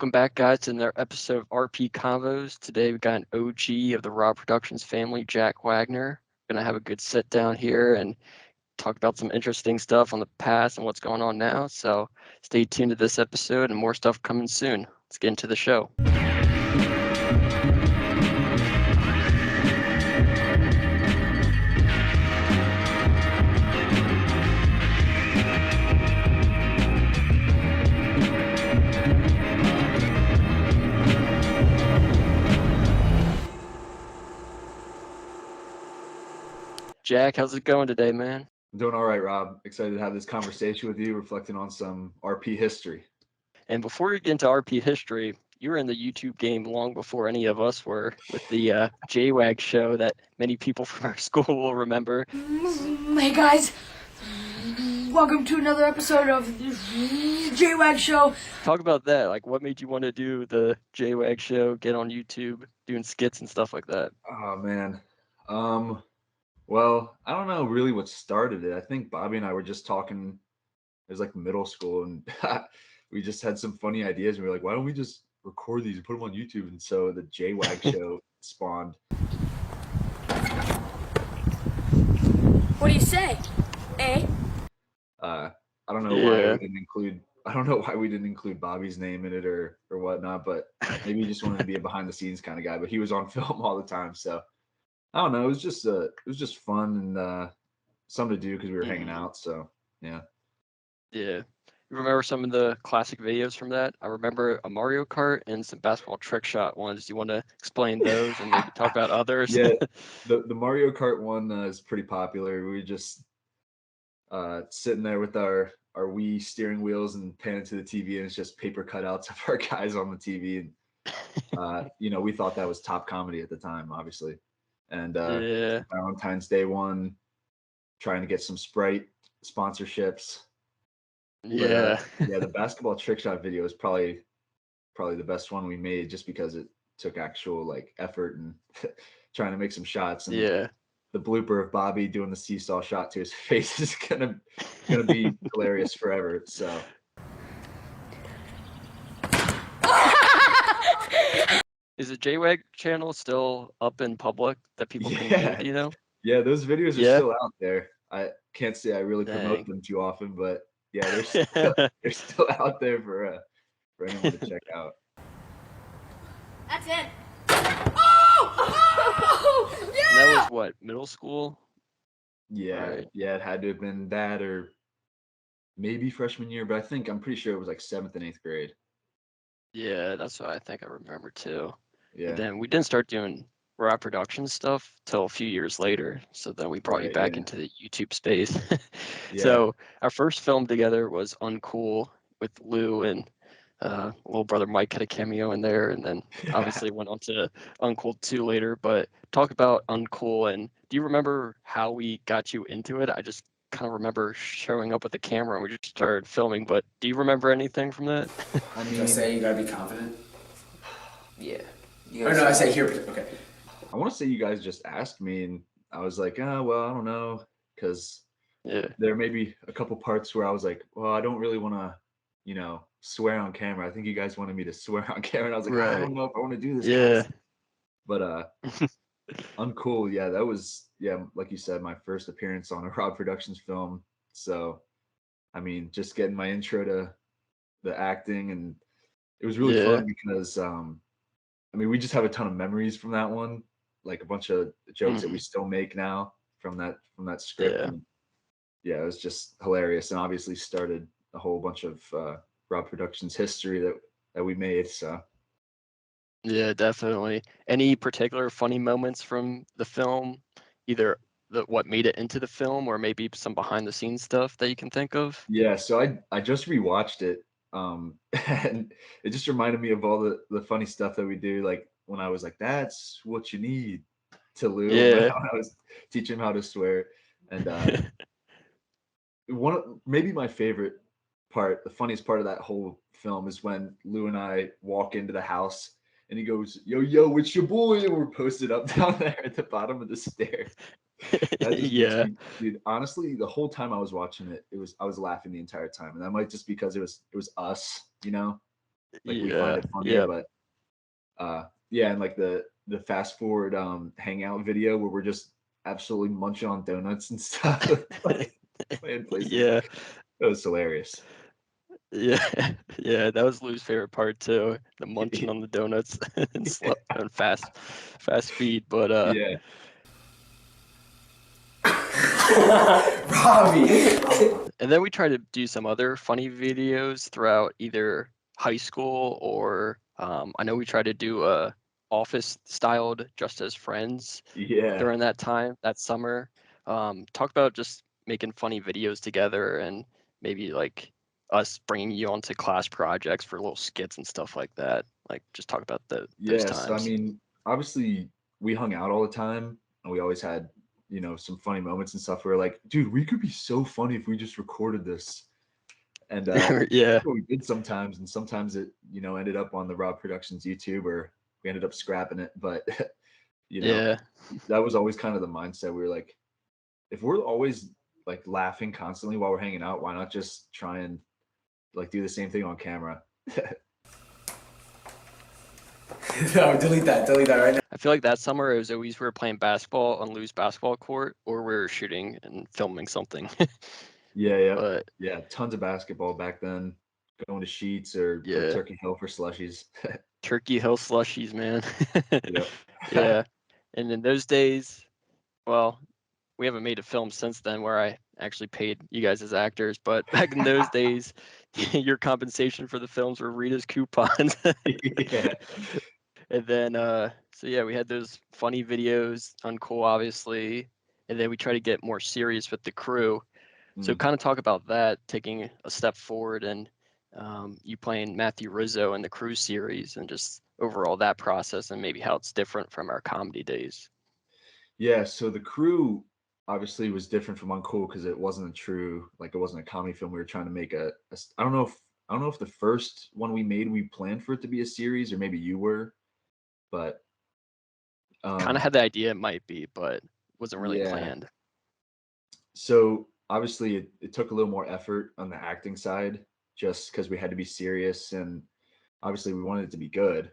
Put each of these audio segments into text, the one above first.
Welcome back, guys, to another episode of RP Convos. Today we've got an OG of the Raw Productions family, Jack Wagner. Gonna have a good sit down here and talk about some interesting stuff on the past and what's going on now. So stay tuned to this episode and more stuff coming soon. Let's get into the show. Jack, how's it going today, man? I'm doing all right, Rob. Excited to have this conversation with you, reflecting on some RP history. And before we get into RP history, you were in the YouTube game long before any of us were with the JWAG show that many people from our school will remember. Hey guys, welcome to another episode of the JWAG Show. Talk about that. Like, what made you want to do the JWAG show, get on YouTube, doing skits and stuff like that? Oh man. Well, I don't know really what started it. I think Bobby and I were just talking. It was like middle school, and we just had some funny ideas. And we were like, why don't we just record these and put them on YouTube? And so the JWAG show spawned. What do you say? Eh? I don't know why we didn't include. I don't know why we didn't include Bobby's name in it or whatnot. But maybe he just wanted to be a behind the scenes kind of guy. But he was on film all the time, so. I don't know. It was just fun and something to do because we were hanging out. So yeah. Yeah. You remember some of the classic videos from that? I remember a Mario Kart and some basketball trick shot ones. Do you want to explain those and maybe talk about others? Yeah, the Mario Kart one is pretty popular. We were just sitting there with our Wii steering wheels and panning to the TV, and it's just paper cutouts of our guys on the TV. And we thought that was top comedy at the time, obviously. And Valentine's Day one, trying to get some Sprite sponsorships. Yeah. But, the basketball trick shot video is probably the best one we made, just because it took actual like effort and trying to make some shots. And the blooper of Bobby doing the seesaw shot to his face is gonna be hilarious forever. So. Is the JWAG channel still up in public that people can view, do you know? Yeah, those videos are still out there. I can't say I really promote them too often, but yeah, they're still out there for anyone to check out. That's it. And that was what, middle school? Yeah, Right. Yeah, it had to have been that or maybe freshman year, but I'm pretty sure it was like 7th and 8th grade. Yeah, that's what I think I remember too. Yeah. And then we didn't start doing raw production stuff till a few years later. So then we brought you back into the YouTube space. So our first film together was Uncool with Lou, and little brother Mike had a cameo in there, and then obviously went on to Uncool 2 later. But talk about Uncool, and do you remember how we got you into it? I just kind of remember showing up with the camera and we just started filming, but do you remember anything from that? I mean, say you gotta be confident? Yeah. Or no, I say here, okay. I want to say you guys just asked me, and I was like, well, I don't know, because there may be a couple parts where I was like, well, I don't really want to, swear on camera. I think you guys wanted me to swear on camera, and I was like, I don't know if I want to do this. Guys. But Uncool, that was, like you said, my first appearance on a Raw Productions film. So, I mean, just getting my intro to the acting, and it was really fun because, we just have a ton of memories from that one, like a bunch of jokes that we still make now from that script. And, it was just hilarious, and obviously started a whole bunch of Raw Productions history that we made. So. Yeah, definitely. Any particular funny moments from the film, either what made it into the film or maybe some behind the scenes stuff that you can think of? Yeah, so I just rewatched it, and it just reminded me of all the funny stuff that we do, like when I was like, that's what you need, to Lou, when I was teaching him how to swear. And maybe my favorite part, the funniest part of that whole film, is when Lou and I walk into the house and he goes, yo, it's your boy, and we're posted up down there at the bottom of the stairs. That just makes me, dude, honestly, the whole time I was watching it, I was laughing the entire time, and that might just because it was us, like we find it funny, but yeah, and like the fast forward hangout video where we're just absolutely munching on donuts and stuff. Like, playing PlayStation. Yeah. It was hilarious. Yeah, yeah, that was Lou's favorite part too, the munching on the donuts and and fast speed. But yeah. Robbie. And then we tried to do some other funny videos throughout either high school or I know we tried to do a office styled Just as Friends during that time, that summer. Talk about just making funny videos together and maybe like us bringing you onto class projects for little skits and stuff like that. Like just talk about those times. So I mean, obviously we hung out all the time and we always had, you know, some funny moments and stuff. We were like, dude, we could be so funny if we just recorded this. And yeah, that's what we did sometimes, and sometimes it, you know, ended up on the Raw Productions YouTube, or we ended up scrapping it. But you know, that was always kind of the mindset. We were like, if we're always like laughing constantly while we're hanging out, why not just try and like do the same thing on camera? No, delete that right now. I feel like that summer it was always we were playing basketball on Lou's basketball court, or we were shooting and filming something. Yeah, tons of basketball back then. Going to Sheets or Turkey Hill for slushies. Turkey Hill slushies, man. Yep. Yeah, and in those days, well, we haven't made a film since then where I actually paid you guys as actors, but back in those days, your compensation for the films were Rita's coupons. Yeah. And then, so yeah, we had those funny videos, uncool, obviously, and then we try to get more serious with the crew. So kind of talk about that, taking a step forward, and you playing Matthew Rizzo in the Crew series, and just overall that process, and maybe how it's different from our comedy days. Yeah, so the Crew obviously was different from Uncool because it wasn't it wasn't a comedy film. We were trying to make I don't know if the first one we made we planned for it to be a series, or maybe you were, but kind of had the idea it might be, but wasn't really planned. So obviously it took a little more effort on the acting side, just because we had to be serious, and obviously we wanted it to be good.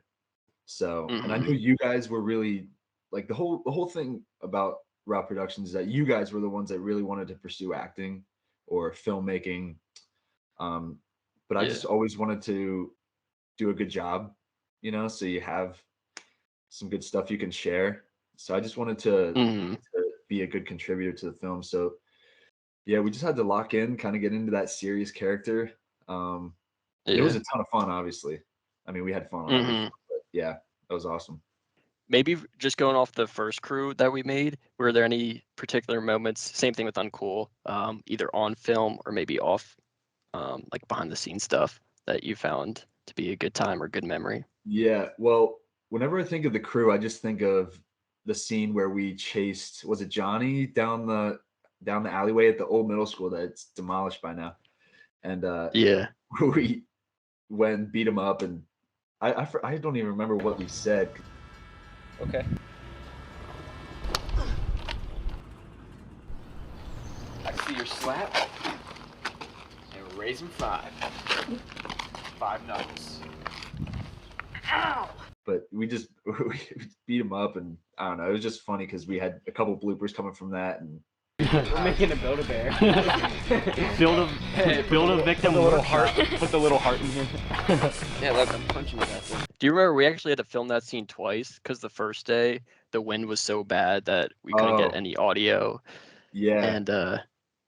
So and I knew you guys were really like the whole thing about Raw Productions is that you guys were the ones that really wanted to pursue acting or filmmaking. But I just always wanted to do a good job, you know, so you have some good stuff you can share. So I just wanted to be a good contributor to the film. So yeah, we just had to lock in, kind of get into that serious character. It was a ton of fun, obviously. I mean, we had fun on everything, but yeah, that was awesome. Maybe just going off the first Crew that we made, were there any particular moments, same thing with Uncool, either on film or maybe off, like behind the scenes stuff that you found to be a good time or good memory? Yeah, well, whenever I think of the Crew, I just think of the scene where we chased, was it Johnny down the alleyway at the old middle school that's demolished by now, and we went and beat him up, and I don't even remember what we said. Okay. I see your slap. And we're raising 5. 5 nuts. Ow! But we just we beat him up, and I don't know. It was just funny because we had a couple bloopers coming from that, and we're making a Build-A-Bear. build a victim. Put the little heart. Put the little heart in here. Yeah, look, I'm punching that thing. Do you remember we actually had to film that scene twice because the first day the wind was so bad that we couldn't get any audio. Yeah. And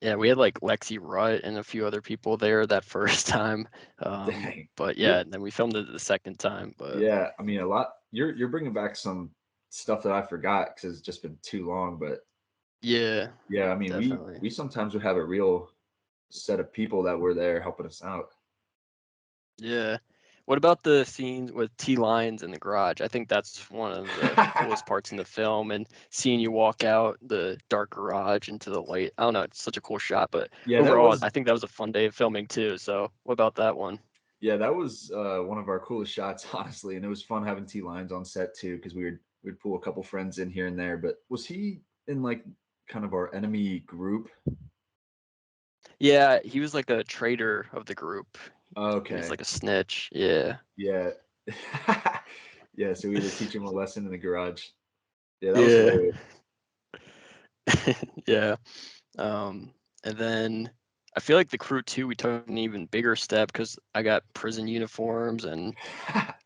yeah, we had like Lexi Rutt and a few other people there that first time. But yeah, and then we filmed it the second time. But yeah, I mean, a lot. You're bringing back some stuff that I forgot because it's just been too long. But yeah, I mean, definitely. we sometimes would have a real set of people that were there helping us out. Yeah. What about the scene with T-Lines in the garage? I think that's one of the coolest parts in the film, and seeing you walk out the dark garage into the light. I don't know, it's such a cool shot, but overall, I think that was a fun day of filming too. So what about that one? Yeah, that was one of our coolest shots, honestly, and it was fun having T-Lines on set too, because we'd pull a couple friends in here and there. But was he in like kind of our enemy group? Yeah, he was like a traitor of the group. Okay. He's like a snitch. Yeah. Yeah. Yeah. So we had to teach him a lesson in the garage. Yeah, that was hilarious. Yeah. And then I feel like the crew too, we took an even bigger step because I got prison uniforms, and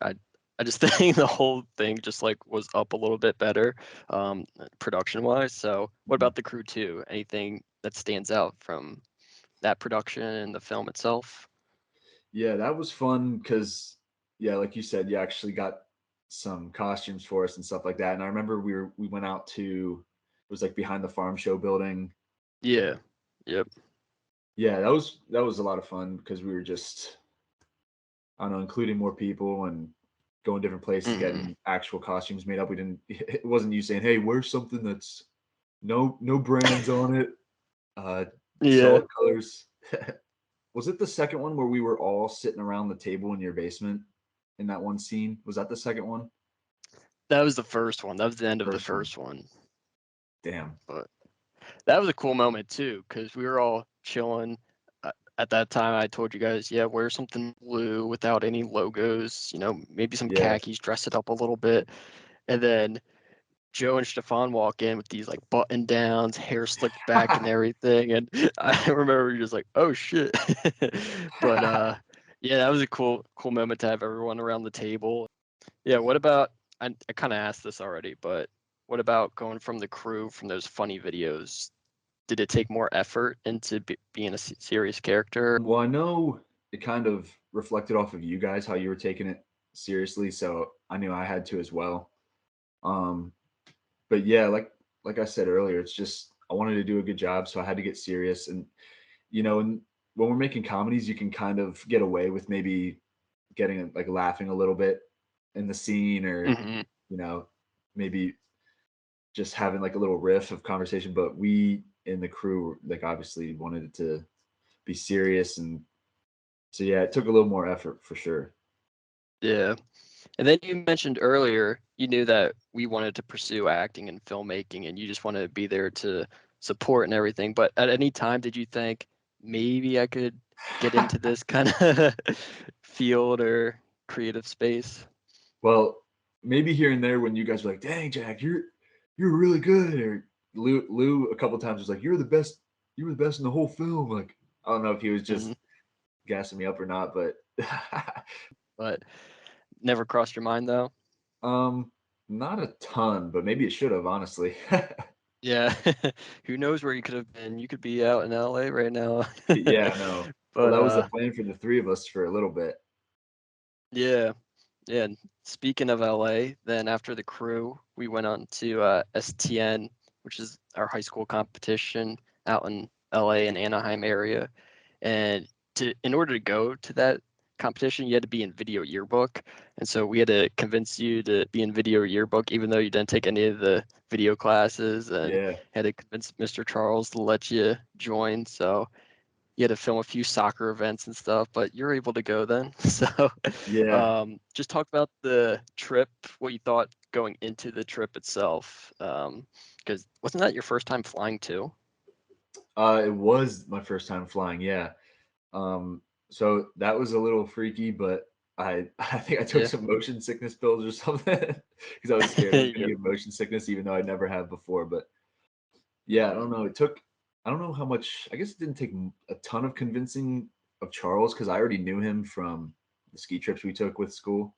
I just think the whole thing just like was up a little bit better, production wise. So what about the crew too? Anything that stands out from that production and the film itself? Yeah, that was fun because, yeah, like you said, you actually got some costumes for us and stuff like that. And I remember we went out to, it was like behind the farm show building. Yeah. Yep. Yeah, that was a lot of fun because we were just, I don't know, including more people and going different places, getting actual costumes made up. We didn't, it wasn't you saying, hey, wear something that's no brands on it, Yeah. solid colors. Was it the second one where we were all sitting around the table in your basement in that one scene? Was that the second one? That was the first one. That was the end of the First one. first one. Damn. But that was a cool moment too, because we were all chilling. At that time, I told you guys, yeah, wear something blue without any logos, maybe some Yeah. khakis, dress it up a little bit. And then Joe and Stefan walk in with these like button downs, hair slicked back and everything. And I remember we were just like, oh shit. But yeah, that was a cool moment to have everyone around the table. Yeah, what about, I kind of asked this already, but what about going from the crew from those funny videos? Did it take more effort into being a serious character? Well, I know it kind of reflected off of you guys how you were taking it seriously, so I knew I had to as well. Um, but yeah, like I said earlier, it's just I wanted to do a good job, so I had to get serious. And and when we're making comedies, you can kind of get away with maybe getting like laughing a little bit in the scene, or maybe just having like a little riff of conversation. But we in the crew like obviously wanted it to be serious, and so yeah, it took a little more effort for sure. Yeah. And then you mentioned earlier you knew that we wanted to pursue acting and filmmaking, and you just wanted to be there to support and everything. But at any time, did you think maybe I could get into this kind of field or creative space? Well, maybe here and there when you guys were like, "Dang, Jack, you're really good," or Lou a couple times was like, "You're the best. You were the best in the whole film." Like, I don't know if he was just gassing me up or not, but But never crossed your mind though? not a ton, but maybe it should have, honestly. Yeah. Who knows where you could have been? You could be out in LA right now. Yeah, I know. Well, But that was the plan for the three of us for a little bit. yeah. Yeah. And speaking of LA, then after the crew, we went on to STN, which is our high school competition out in LA and Anaheim area. And in order to go to that competition, you had to be in video yearbook. And so we had to convince you to be in video yearbook, even though you didn't take any of the video classes, and Yeah. had to convince Mr. Charles to let you join. So you had to film a few soccer events and stuff, but you're able to go then. So Yeah. just talk about the trip, what you thought going into the trip itself. Because wasn't that your first time flying too? It was my first time flying, yeah. So that was a little freaky, but I think I took Yeah. some motion sickness pills or something because I was scared I was gonna Yep. get motion sickness, even though I never have before. But yeah, I don't know. I don't know how much. I guess it didn't take a ton of convincing of Charles because I already knew him from the ski trips we took with school.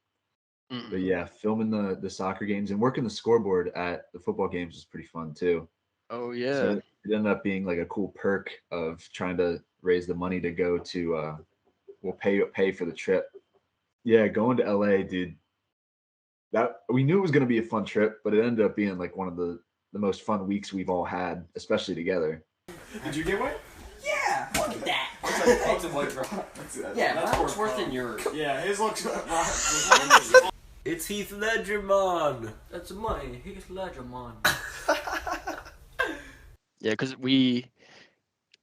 But Mm-mm. yeah, filming the soccer games and working the scoreboard at the football games was pretty fun too. Oh So yeah. it ended up being like a cool perk of trying to raise the money to go to pay for the trip. Yeah, going to LA, dude. That we knew it was gonna be a fun trip, but it ended up being like one of the most fun weeks we've all had, especially together. Did you get one? Yeah, look at that. Looks like Yeah, mine looks worse than yours. Yeah, his looks. It's Heath Ledgerman. That's my Heath Ledger, man. Yeah, because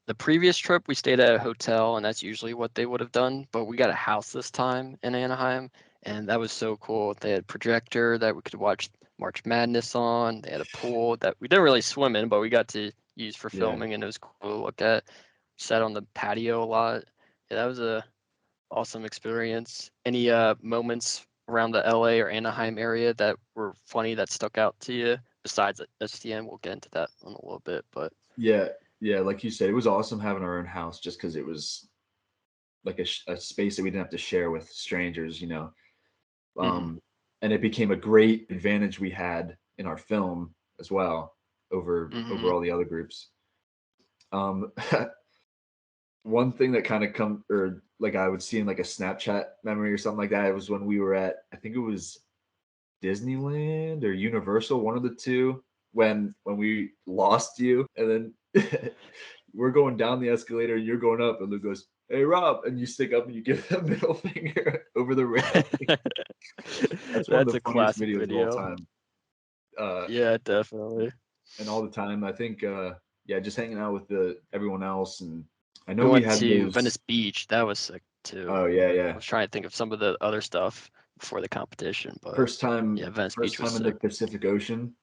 the previous trip we stayed at a hotel, and that's usually what they would have done. But we got a house this time in Anaheim, and that was so cool. They had a projector that we could watch March Madness on. They had a pool that we didn't really swim in, but we got to use for Yeah. filming, and it was cool to look at. Sat on the patio a lot. Yeah, that was a awesome experience. Any moments around the LA or Anaheim area that were funny that stuck out to you besides STM? We'll get into that in a little bit, but yeah, like you said, it was awesome having our own house just because it was like a space that we didn't have to share with strangers, you know. And it became a great advantage we had in our film as well over all the other groups. One thing that kind of or like I would see in like a Snapchat memory or something like that, it was when we were at, I think it was Disneyland or Universal, one of the two, when we lost you, and then we're going down the escalator and you're going up, and Luke goes, "Hey Rob," and you stick up and you give that middle finger over the railing. That's one of the funniest videos of all time. Yeah, definitely. And all the time, I think, yeah, just hanging out with everyone else, and I know we we went had to those... Venice Beach. That was sick too. Oh yeah, I was trying to think of some of the other stuff before the competition, but first time Venice Beach was in sick. the Pacific Ocean,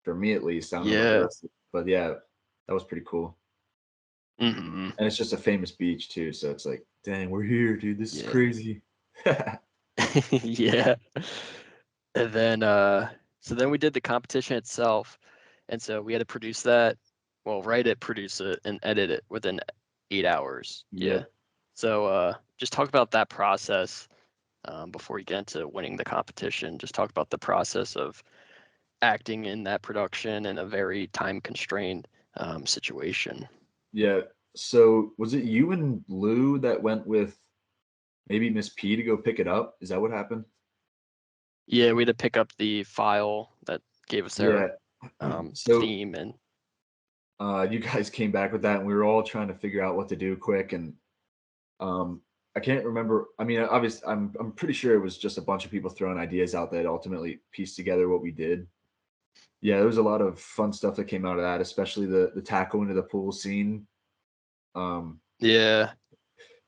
for me at least. I don't know about the rest, but yeah, that was pretty cool. And it's just a famous beach too, so it's like, dang, we're here, dude. This is crazy. Yeah. And then so then we did the competition itself, and so we had to produce that, well, write it, produce it, and edit it within 8 hours. Yeah. So just talk about that process before you get into winning the competition. Just talk about the process of acting in that production in a very time constrained situation. Yeah. So was it you and Lou that went with maybe Miss P to go pick it up? Is that what happened? Yeah, we had to pick up the file that gave us their theme, and you guys came back with that, and we were all trying to figure out what to do quick. And I can't remember. I mean, obviously, I'm pretty sure it was just a bunch of people throwing ideas out that ultimately pieced together what we did. Yeah, there was a lot of fun stuff that came out of that, especially the tackle into the pool scene. Yeah,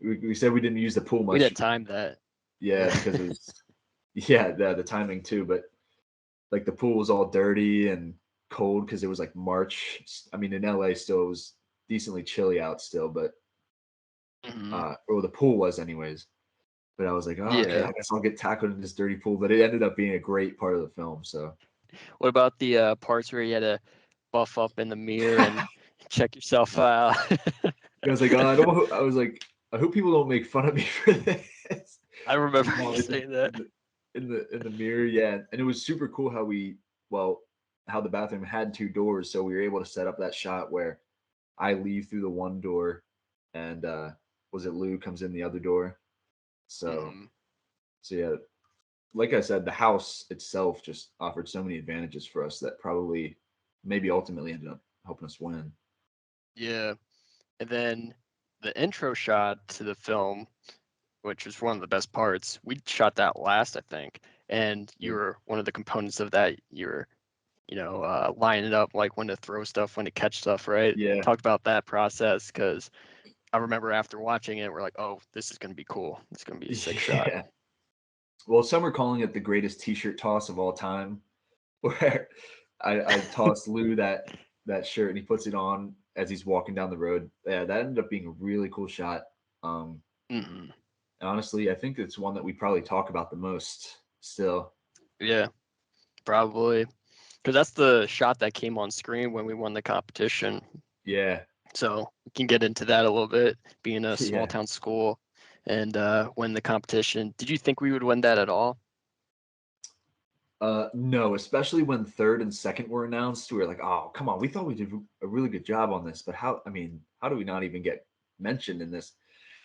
we said we didn't use the pool much. We didn't time that. Yeah, because it was the timing too. But like the pool was all dirty and cold because it was like March. I mean, in LA still it was decently chilly out still, but or the pool was anyways. But I was like, oh, okay, I guess I'll get tackled in this dirty pool. But it ended up being a great part of the film. So, what about the parts where you had to buff up in the mirror and check yourself out? I was like, oh, I hope people don't make fun of me for this. I remember you saying that in the mirror, yeah. And it was super cool how the bathroom had 2 doors, so we were able to set up that shot where I leave through the one door, and was it Lou comes in the other door. So yeah, like I said, the house itself just offered so many advantages for us that probably maybe ultimately ended up helping us win. Yeah. And then the intro shot to the film, which was one of the best parts, we shot that last, I think. And you were one of the components of that. You were, lining it up, like when to throw stuff, when to catch stuff, right? Yeah. Talk about that process, because I remember after watching it, we're like, oh, this is going to be cool. It's going to be a sick shot. Well, some are calling it the greatest t-shirt toss of all time, where I tossed Lou that shirt and he puts it on as he's walking down the road. Yeah, that ended up being a really cool shot. Honestly, I think it's one that we probably talk about the most still. Yeah, probably. Because that's the shot that came on screen when we won the competition. Yeah. So we can get into that a little bit, being a small town school and win the competition. Did you think we would win that at all? No, especially when third and second were announced. We were like, oh, come on. We thought we did a really good job on this, but how do we not even get mentioned in this?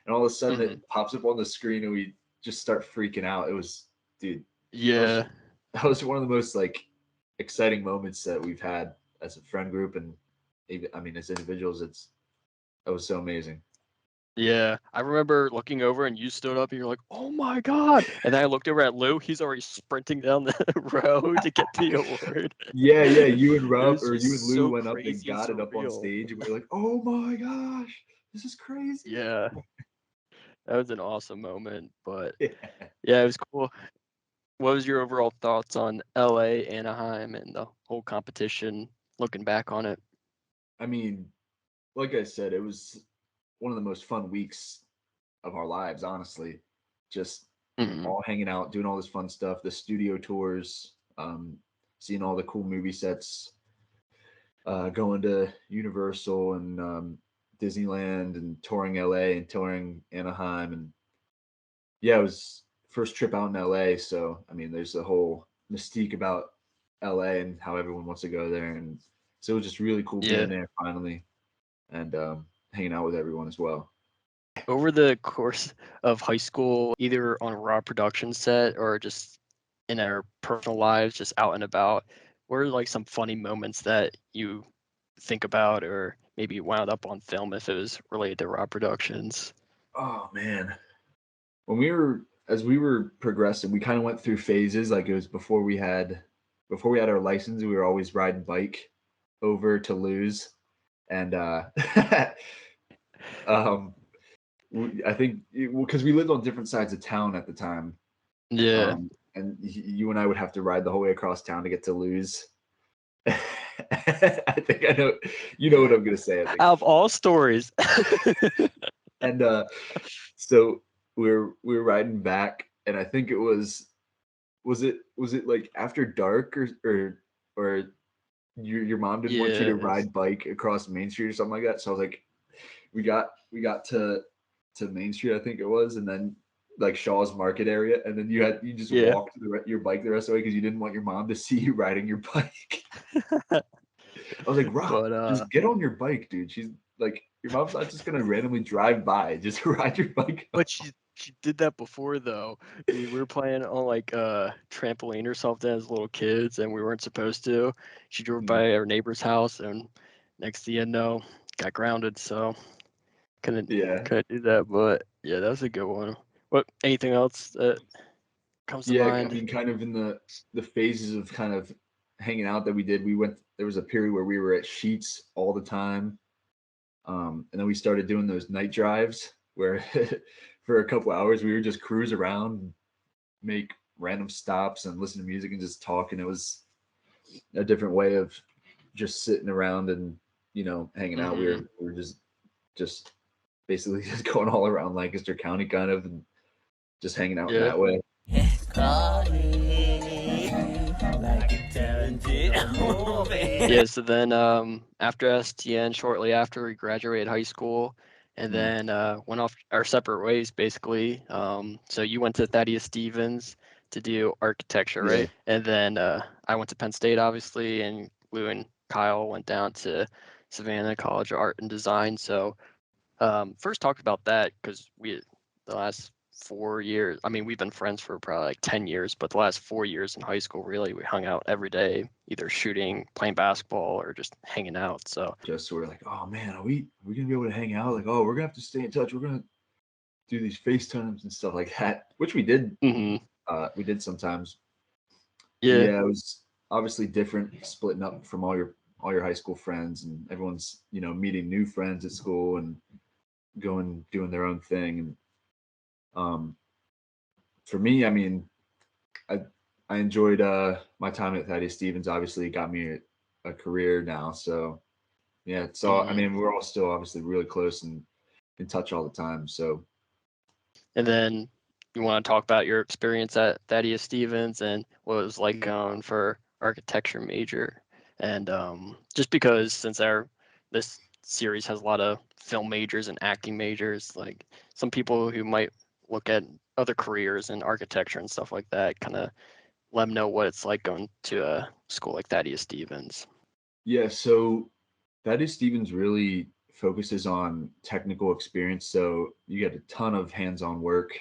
And all of a sudden it pops up on the screen and we just start freaking out. It was, dude. Yeah. That was one of the most like exciting moments that we've had as a friend group, and even, as individuals. That was so amazing. Yeah, I remember looking over and you stood up and you're like, oh my God. And then I looked over at Lou. He's already sprinting down the road to get the award. Yeah. You and Rob or you and Lou so went up and got it up on stage, and we were like, oh my gosh, this is crazy. Yeah. That was an awesome moment. But yeah, it was cool. What was your overall thoughts on LA, Anaheim, and the whole competition looking back on it? Like I said, it was one of the most fun weeks of our lives, honestly. Just Mhm. all hanging out, doing all this fun stuff, the studio tours, seeing all the cool movie sets, going to Universal and Disneyland and touring LA and touring Anaheim. And yeah, it was first trip out in LA. So, I mean, there's a whole mystique about LA and how everyone wants to go there. And so it was just really cool Yeah. being there finally and hanging out with everyone as well. Over the course of high school, either on a raw production set or just in our personal lives, just out and about, what are like some funny moments that you think about, or maybe wound up on film if it was related to raw productions? Oh man. As we were progressing, we kind of went through phases. Like it was before we had our license, we were always riding bike over to Lewes. And um I think because we lived on different sides of town at the time. Yeah. And you and I would have to ride the whole way across town to get to Lewes. I think I know you know what I'm gonna say. I think. Out of all stories. And so we were riding back, and I think it was it like after dark or your mom didn't want you to Yes. ride bike across Main Street or something like that. So I was like, we got to Main Street, I think it was, and then like Shaw's Market area, and then you just walked your bike the rest of the way because you didn't want your mom to see you riding your bike. I was like, Rob, But just get on your bike, dude. She's like, your mom's not just gonna randomly drive by. Just ride your bike. but she did that before though. We were playing on like a trampoline or something as little kids, and we weren't supposed to. She drove by our neighbor's house, and next thing you know, got grounded. So couldn't do that. But yeah, that was a good one. What anything else that comes to Yeah, I mind? mean, kind of in the phases of kind of hanging out that we did, there was a period where we were at Sheets all the time. And then we started doing those night drives where for a couple hours we would just cruise around and make random stops and listen to music and just talk. And it was a different way of just sitting around and, hanging out. We were just basically just going all around Lancaster County kind of and just hanging out in that way. Yeah, so then after STN, shortly after we graduated high school, and then went off our separate ways basically. So you went to Thaddeus Stevens to do architecture, right? And then I went to Penn State, obviously, and Lou and Kyle went down to Savannah College of Art and Design. So first talk about that because the last 4 years, I mean, we've been friends for probably like 10 years, but the last 4 years in high school, really, we hung out every day, either shooting, playing basketball, or just hanging out. So just sort of like, oh man, are we gonna be able to hang out? Like, oh, we're gonna have to stay in touch. We're gonna do these FaceTimes and stuff like that, which we did. We did sometimes. Yeah, it was obviously different splitting up from all your high school friends, and everyone's meeting new friends at school and doing their own thing. And for me, I mean, I enjoyed my time at Thaddeus Stevens. Obviously, it got me a career now. So yeah, so I mean, we're all still obviously really close and in touch all the time. So, and then you want to talk about your experience at Thaddeus Stevens and what it was like going for architecture major, and just because since this series has a lot of film majors and acting majors, like some people who might look at other careers in architecture and stuff like that, kind of let them know what it's like going to a school like Thaddeus Stevens. Yeah, so Thaddeus Stevens really focuses on technical experience. So you get a ton of hands-on work,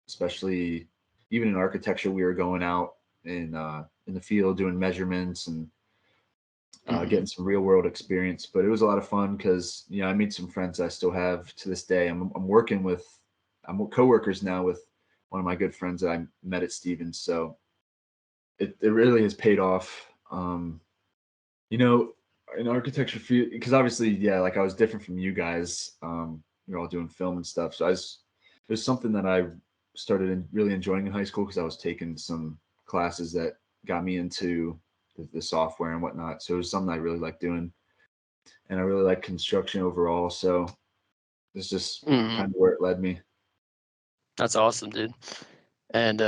especially even in architecture. We were going out in the field doing measurements and getting some real-world experience. But it was a lot of fun because I made some friends I still have to this day. I'm coworkers now with one of my good friends that I met at Stevens. So it really has paid off. In architecture field, because obviously, yeah, like I was different from you guys. You're all doing film and stuff. So it was something that I started really enjoying in high school because I was taking some classes that got me into the software and whatnot. So it was something I really liked doing, and I really like construction overall. So it's just kind of where it led me. That's awesome, dude. And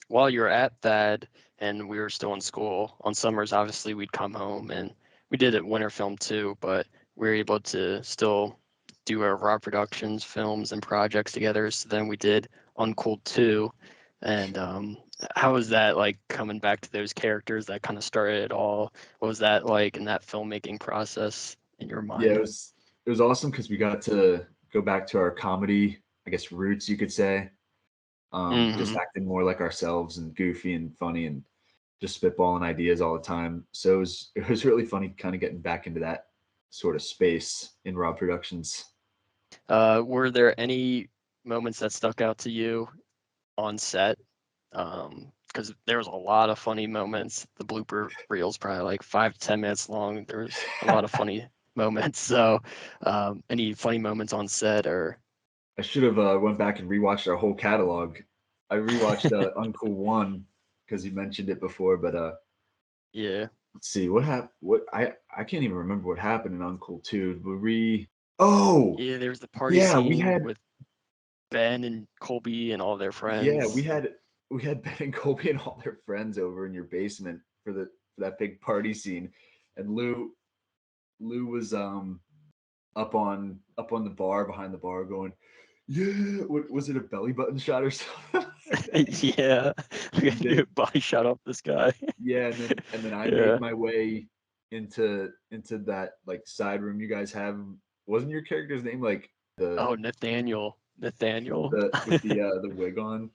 while you were at that, and we were still in school, on summers, obviously we'd come home, and we did it winter film too, but we were able to still do our raw productions, films, and projects together. So then we did Uncool 2. And how was that like coming back to those characters that kind of started it all? What was that like in that filmmaking process in your Yeah, mind? it was awesome because we got to go back to our comedy, I guess, roots, you could say. Just Mm-hmm. acting more like ourselves and goofy and funny and just spitballing ideas all the time. So it was really funny kind of getting back into that sort of space in raw productions. Were there any moments that stuck out to you on set? Because there was a lot of funny moments. The blooper reel's probably like 5 to 10 minutes long. There was a lot of funny moments. So, any funny moments on set or? I should have went back and rewatched our whole catalog. I rewatched Uncool 1 because you mentioned it before, but Yeah. let's see what happened. What I can't even remember what happened in Uncool 2. Oh, Yeah, there's the party yeah, scene with Ben and Colby and all their yeah, friends. we had Ben and Colby and all their friends over in your basement for that big party scene, and Lou was up on the bar behind the bar going, yeah, what was it, a belly button shot or something? Yeah. We And gotta do then a body shot off this guy. yeah, and then I Yeah. made my way into that like side room you guys have. Wasn't your character's name like Oh, Nathaniel. Nathaniel. the with the wig on?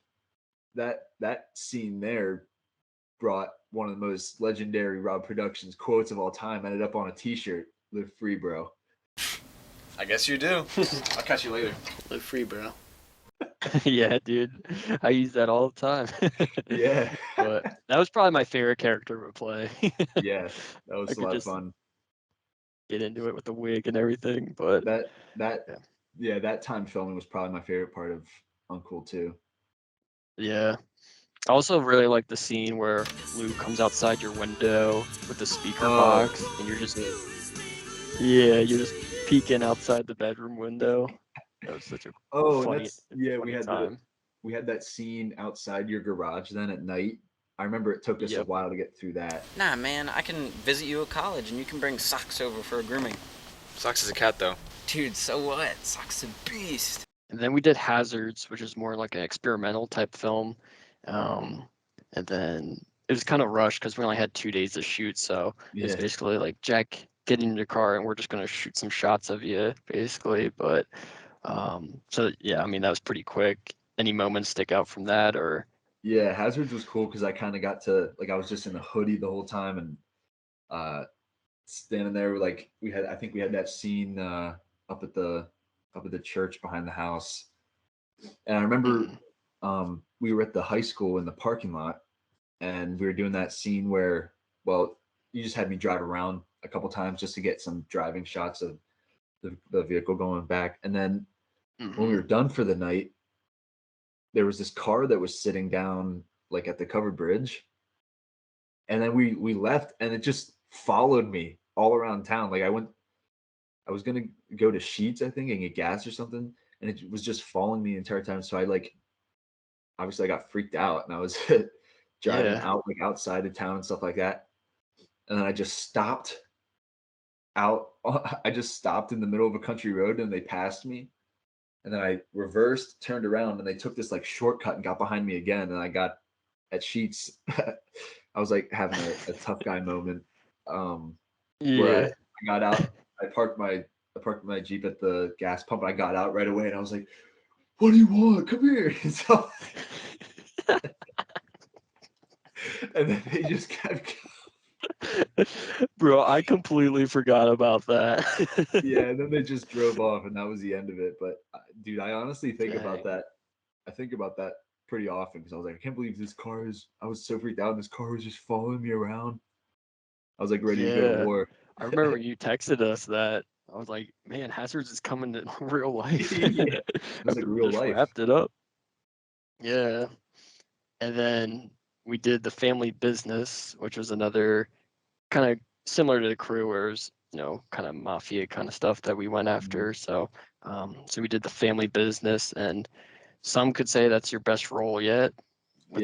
That scene there brought one of the most legendary Rob Productions quotes of all time. Ended up on a T-shirt. Live free, bro. I guess you do. I'll catch you later. Live free, bro. Yeah, dude. I use that all the time. Yeah. But that was probably my favorite character to play. Yeah, that I was a could lot of just fun. get into it with the wig and everything. But That yeah. yeah, that time filming was probably my favorite part of Uncool 2. Yeah. I also really like the scene where Lou comes outside your window with the speaker box and you're just peeking outside the bedroom window. That was such a And funny that's yeah, funny time. we had that scene outside your garage then at night. I remember it took us a Yep. while to get through that. Nah, man, I can visit you at college and you can bring Socks over for a grooming. Socks is a cat, though. Dude, so what? Socks a beast. And then we did Hazards, which is more like an experimental type film. And then it was kind of rushed because we only had 2 days to shoot. So it was Yeah. basically like, Jack, get in your car and we're just going to shoot some shots of you, basically. But so, yeah, I mean, that was pretty quick. Any moments stick out from that or? Yeah, Hazards was cool because I kind of got to like I was just in a hoodie the whole time and standing there like I think we had that scene up at the church behind the house. And I remember we were at the high school in the parking lot and we were doing that scene where well, you just had me drive around a couple times just to get some driving shots of the vehicle going back. And then when we were done for the night, there was this car that was sitting down like at the covered bridge. And then we left and it just followed me all around town. Like I was gonna go to Sheets, I think, and get gas or something, and it was just following me the entire time. So I like obviously I got freaked out and I was driving Yeah. out like outside of town and stuff like that. And then I just stopped out. I just stopped in the middle of a country road and they passed me. And then I reversed, turned around, and they took this like shortcut and got behind me again. And I got at Sheets. I was like having a tough guy moment. Where Yeah. I got out, I parked my Jeep at the gas pump. And I got out right away, and I was like, "What do you want? Come here!" So, and then they just kept. Bro, I completely forgot about that. Yeah, and then they just drove off, and that was the end of it. But dude, I honestly think about Dang. that. I think about that pretty often because I was like, I can't believe this car is. I was so freaked out, and this car was just following me around. I was like ready to go to Yeah. war. I remember when you texted us that. I was like, man, Hazards is coming to real life. Yeah, it was like After we real just life. wrapped it up. Yeah. And then we did the family business, which was another kind of similar to the crew, where it was, kind of mafia kind of stuff that we went Mhm. after. So we did the family business, and some could say that's your best role yet. With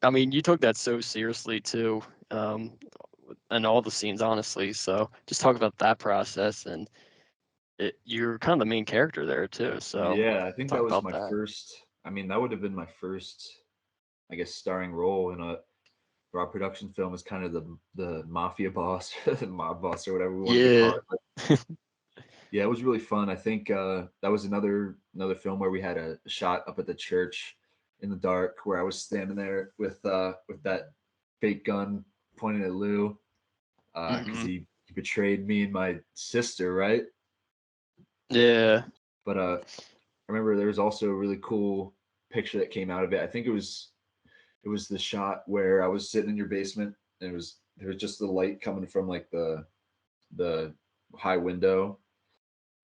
I mean, you took that so seriously too, and all the scenes, honestly. So just talk about that process, and you're kind of the main character there too. So yeah, I think that talk was about my that. first. I mean, that would have been my first, I guess, starring role in a raw production film as kind of the mafia boss, the mob boss, or whatever we wanted to call Yeah. it. But yeah, it was really fun. I think that was another film where we had a shot up at the church in the dark where I was standing there with that fake gun pointing at Lou because he betrayed me and my sister, right? Yeah. But I remember there was also a really cool picture that came out of it. I think it was the shot where I was sitting in your basement and there was just the light coming from like the high window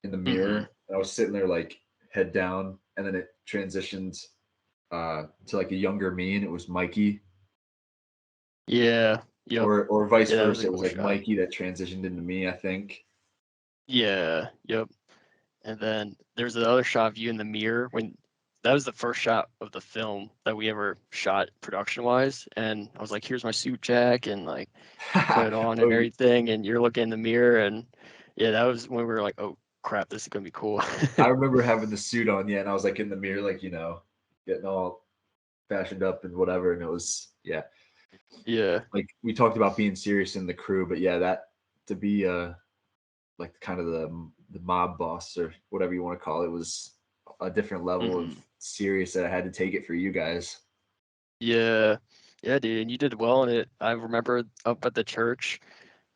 in the mirror. And I was sitting there like head down, and then it transitioned to like a younger me, and it was Mikey. Yeah. Yep. Or vice Yeah, that was a versa. It was cool like shot. Mikey that transitioned into me, I think. Yeah. Yep. And then there's the other shot of you in the mirror when that was the first shot of the film that we ever shot production wise. And I was like, here's my suit jack, and like put it on and everything. And you're looking in the mirror, and yeah, that was when we were like, oh crap, this is gonna be cool. I remember having the suit on, yeah, and I was like in the mirror, like, getting all fashioned up and whatever. And it was, yeah. Like we talked about being serious in the crew, but yeah, that to be like kind of the mob boss or whatever you want to call it was a different level of serious that I had to take it for you guys. Yeah, dude, and you did well in it. I remember up at the church,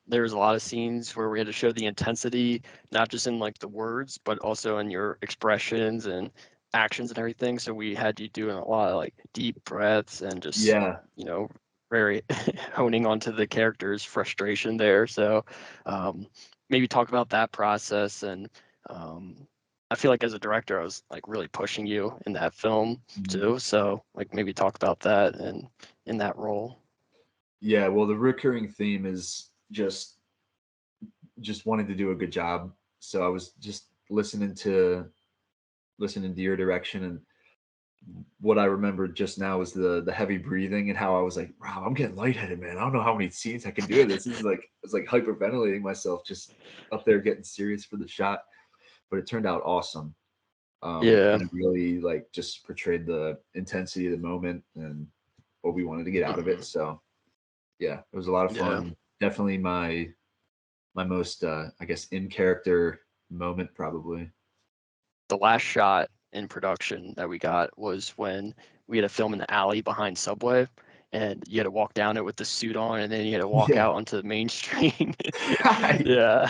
there was a lot of scenes where we had to show the intensity, not just in like the words, but also in your expressions and actions and everything. So we had you doing a lot of like deep breaths and just, very honing onto the character's frustration there. So maybe talk about that process. And I feel like as a director, I was like really pushing you in that film too. So like maybe talk about that and in that role. Yeah, well, the recurring theme is just wanting to do a good job. So I was just listening to your direction, and what I remembered just now was the heavy breathing and how I was like, wow, I'm getting lightheaded, man. I don't know how many scenes I can do this. This is like it's like hyperventilating myself just up there getting serious for the shot. But it turned out awesome. And it really like just portrayed the intensity of the moment and what we wanted to get out of it. So yeah, it was a lot of fun. Definitely my most I guess in character moment probably. The last shot in production that we got was when we had to film in the alley behind Subway, and you had to walk down it with the suit on, and then you had to walk out onto the main street. Yeah.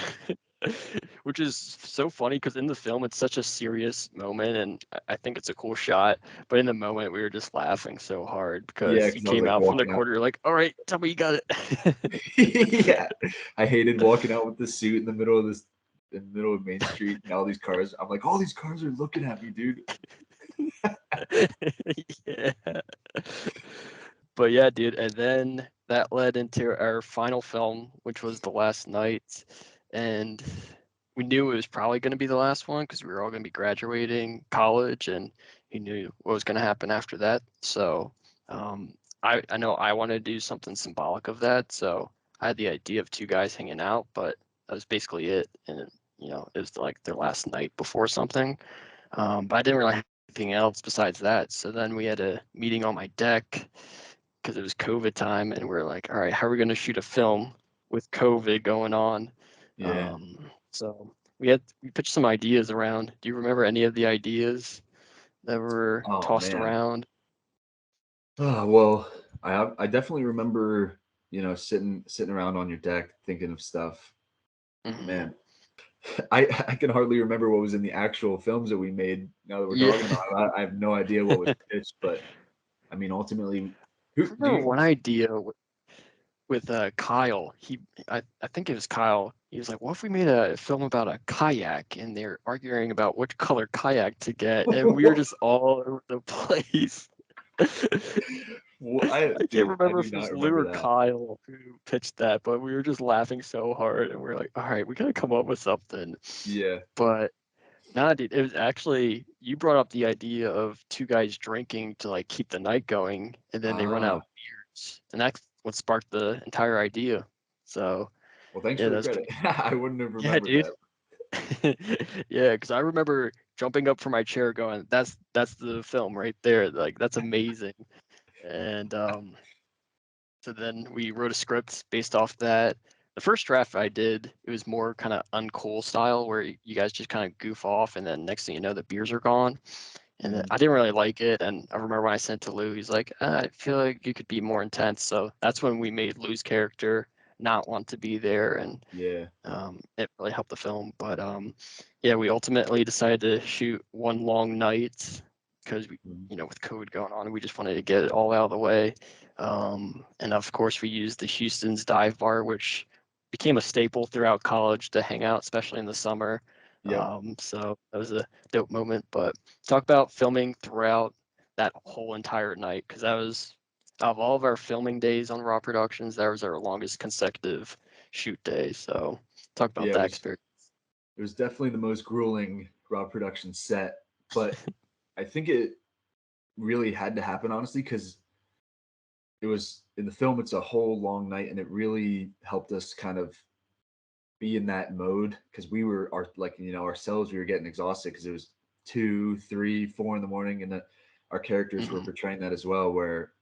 Which is so funny because in the film it's such a serious moment, and I think it's a cool shot. But in the moment we were just laughing so hard because you came out from the corner, you're like, "All right, tell me you got it." Yeah, I hated walking out with the suit in the middle of Main Street and all these cars. I'm like, all these cars are looking at me, dude. Yeah. But yeah, dude, and then that led into our final film, which was The Last Night, and we knew it was probably going to be the last one because we were all going to be graduating college, and he knew what was going to happen after that. So I know I wanted to do something symbolic of that, so I had the idea of two guys hanging out, but that was basically it. And it was like their last night before something. But I didn't really have anything else besides that. So then we had a meeting on my deck because it was COVID time, and we're like, all right, how are we going to shoot a film with COVID going on? Yeah. So we pitched some ideas around. Do you remember any of the ideas that were tossed around? Oh, well, I definitely remember, sitting around on your deck thinking of stuff. Man, I can hardly remember what was in the actual films that we made. Now that we're talking about it, I have no idea what was pitched, but I mean, ultimately, I remember one idea with Kyle. I think it was Kyle. He was like, "What if we made a film about a kayak?" And they're arguing about which color kayak to get, and we were just all over the place. Well, I can't remember if it was Lou or Kyle who pitched that, but we were just laughing so hard, and we are like, "All right, we gotta come up with something." Yeah. But Nah, dude, it was actually, you brought up the idea of two guys drinking to like keep the night going, and then they run out of beers, and that's what sparked the entire idea. So Well, thanks yeah, for the that's credit. I wouldn't have yeah, remembered dude. that. Yeah, because I remember jumping up from my chair, going, "That's the film right there. Like that's amazing." And so then we wrote a script based off that. The first draft I did, it was more kind of uncool style, where you guys just kind of goof off, and then next thing you know, the beers are gone. And I didn't really like it. And I remember when I sent it to Lou, he's like, I feel like you could be more intense. So that's when we made Lou's character not want to be there, and Yeah. it really helped the film. But yeah, we ultimately decided to shoot one long night because we, with COVID going on, we just wanted to get it all out of the way. And of course, we used the Houston's dive bar, which became a staple throughout college to hang out, especially in the summer. So that was a dope moment. But talk about filming throughout that whole entire night, because that was, of all of our filming days on Raw Productions, that was our longest consecutive shoot day. So talk about that experience. It was definitely the most grueling Raw production set, but I think it really had to happen, honestly, because it was in the film. It's a whole long night, and it really helped us kind of be in that mode, because we were ourselves. We were getting exhausted because it was 2, 3, 4 in the morning, and our characters were portraying that as well. Where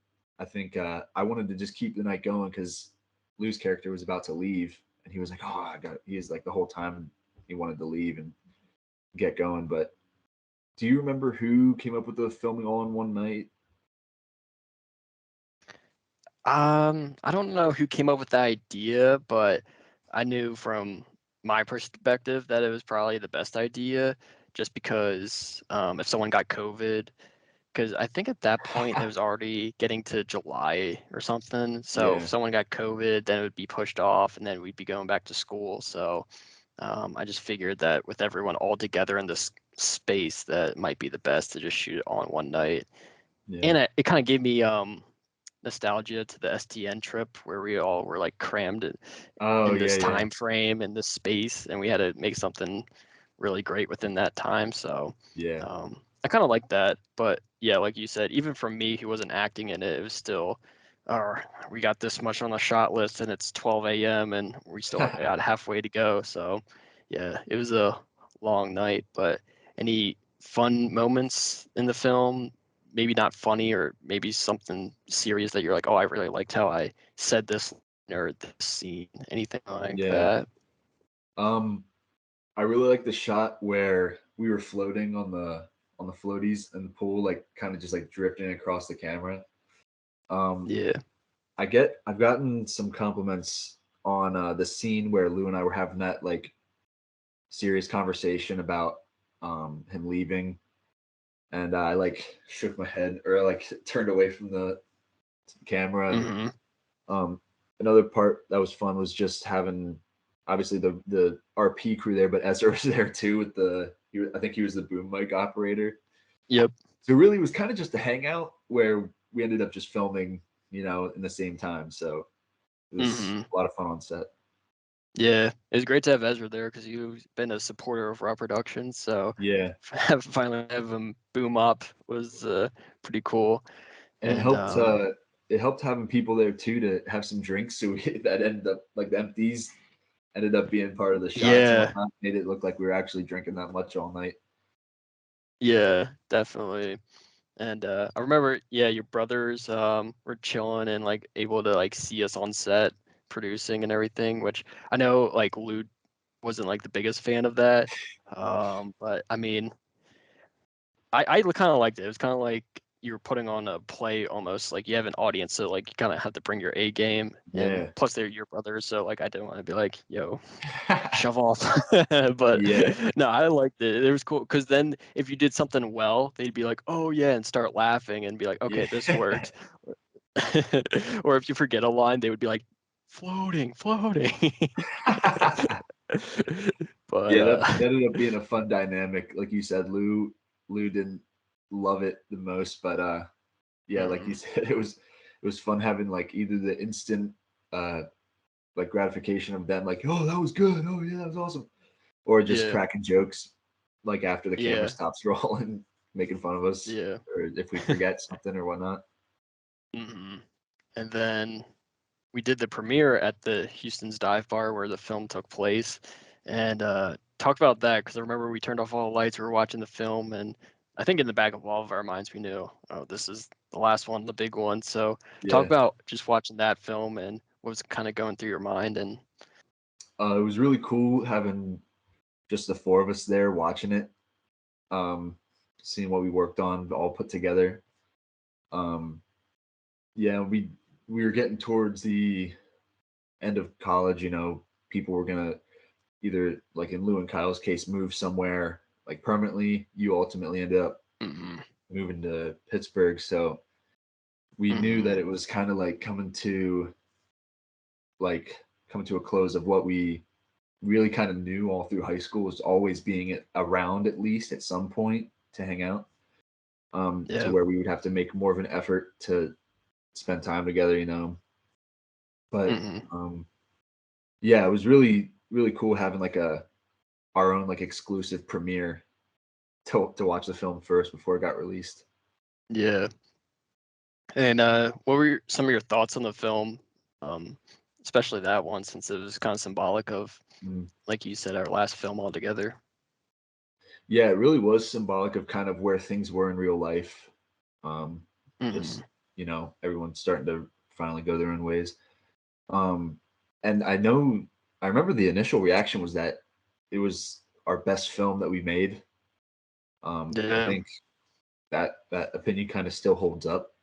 I think I wanted to just keep the night going because Lou's character was about to leave, and he was like, "Oh, I got." He is like the whole time he wanted to leave and get going. But do you remember who came up with the filming all in one night? I don't know who came up with the idea, but I knew from my perspective that it was probably the best idea, just because if someone got COVID, because I think at that point it was already getting to July or something. So if someone got COVID, then it would be pushed off, and then we'd be going back to school. So I just figured that with everyone all together in this space, that it might be the best to just shoot it all in one night. And it kind of gave me nostalgia to the STN trip, where we all were like crammed in this time frame and this space, and we had to make something really great within that time. So I kind of like that. But yeah, like you said, even for me who wasn't acting in it, it was still, we got this much on the shot list and it's 12 a.m. and we still got halfway to go. So yeah, it was a long night. But any fun moments in the film? Maybe not funny, or maybe something serious that you're like, oh, I really liked how I said this or this scene, anything like that. I really like the shot where we were floating on the floaties in the pool, like kind of just like drifting across the camera. I've gotten some compliments on the scene where Lou and I were having that like serious conversation about him leaving, and I like shook my head or like turned away from the camera. Another part that was fun was just having obviously the RP crew there, but Ezra was there too with I think he was the boom mic operator. Yep. So really it was kind of just a hangout where we ended up just filming, in the same time. So it was a lot of fun on set. Yeah, it was great to have Ezra there because you've been a supporter of Raw Productions. So finally have him boom up was pretty cool. And it helped having people there too to have some drinks. So that ended up like the empties ended up being part of the shots and whatnot. Made it look like we were actually drinking that much all night. Yeah, definitely. And I remember, your brothers were chilling and like able to like see us on set producing and everything, which I know like Lou wasn't like the biggest fan of that. But I mean, I kind of liked it. It was kind of like you were putting on a play almost, like you have an audience, so like you kind of have to bring your A game. And plus they're your brothers, so like I didn't want to be like, yo, shove off. But no, I liked it. It was cool because then if you did something well, they'd be like, oh yeah, and start laughing and be like, okay, this worked. Or if you forget a line, they would be like, floating. But that ended up being a fun dynamic. Like you said, Lou didn't love it the most, but like you said, it was fun having like either the instant like gratification of them like, oh, that was good, oh yeah, that was awesome, or just cracking jokes. like after the camera stops rolling, making fun of us, Yeah. or if we forget something or whatnot. Mm-hmm. And then we did the premiere at the Houston's Dive Bar where the film took place, and talk about that, because I remember we turned off all the lights, we were watching the film, and I think in the back of all of our minds we knew, oh, this is the last one, the big one. So talk about just watching that film and what was kind of going through your mind. And it was really cool having just the four of us there watching it, seeing what we worked on all put together. Yeah, we were getting towards the end of college. You know, people were gonna either, like in Lou and Kyle's case, move somewhere like permanently. You ultimately ended up moving to Pittsburgh, so we knew that it was kind of like coming to a close of what we really kind of knew all through high school, was always being around at least at some point to hang out, to where we would have to make more of an effort to spend time together, you know. But yeah, it was really, really cool having like our own like exclusive premiere to watch the film first before it got released. Yeah. And what were some of your thoughts on the film, especially that one, since it was kind of symbolic of, like you said, our last film altogether? Yeah, it really was symbolic of kind of where things were in real life. Just, you know, everyone's starting to finally go their own ways. And I remember the initial reaction was that it was our best film that we made. I think that opinion kind of still holds up.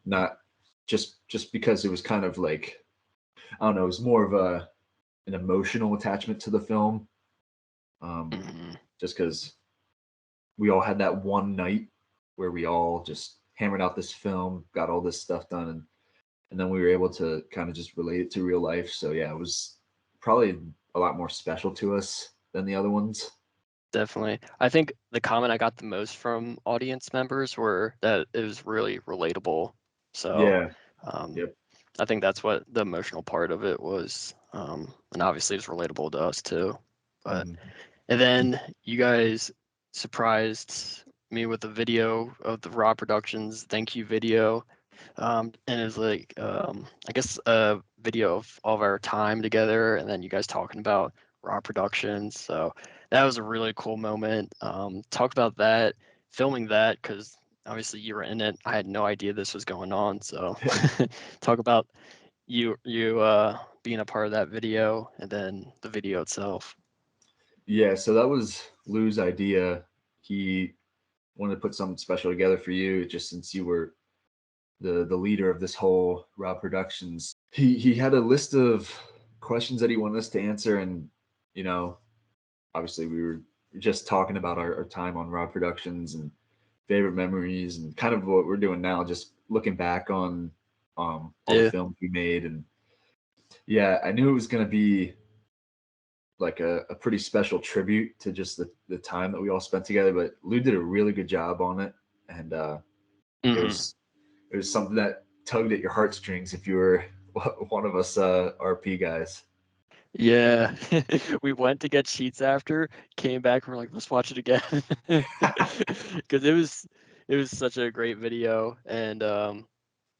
Not just because it was kind of like, I don't know, it was more of an emotional attachment to the film. Just because we all had that one night where we all just hammered out this film, got all this stuff done, and then we were able to kind of just relate it to real life. So yeah, it was probably a lot more special to us than the other ones. Definitely. I think the comment I got the most from audience members were that it was really relatable. So I think that's what the emotional part of it was. And obviously it's relatable to us too. But and then you guys surprised me with a video of the Raw Productions thank you video. And it was like I guess a video of all of our time together, and then you guys talking about Raw Productions. So that was a really cool moment. Talk about that, filming that, because obviously you were in it. I had no idea this was going on. So talk about you being a part of that video, and then the video itself. Yeah, so that was Lou's idea. He wanted to put something special together for you, just since you were the leader of this whole Raw Productions. He had a list of questions that he wanted us to answer, and you know, obviously we were just talking about our time on Raw Productions and favorite memories, and kind of what we're doing now, just looking back on all the films we made. And yeah, I knew it was going to be like a pretty special tribute to just the time that we all spent together, but Lou did a really good job on it. And it was something that tugged at your heartstrings if you were one of us RP guys. Yeah, we went to get sheets after, came back, and we're like, let's watch it again, because it was such a great video, and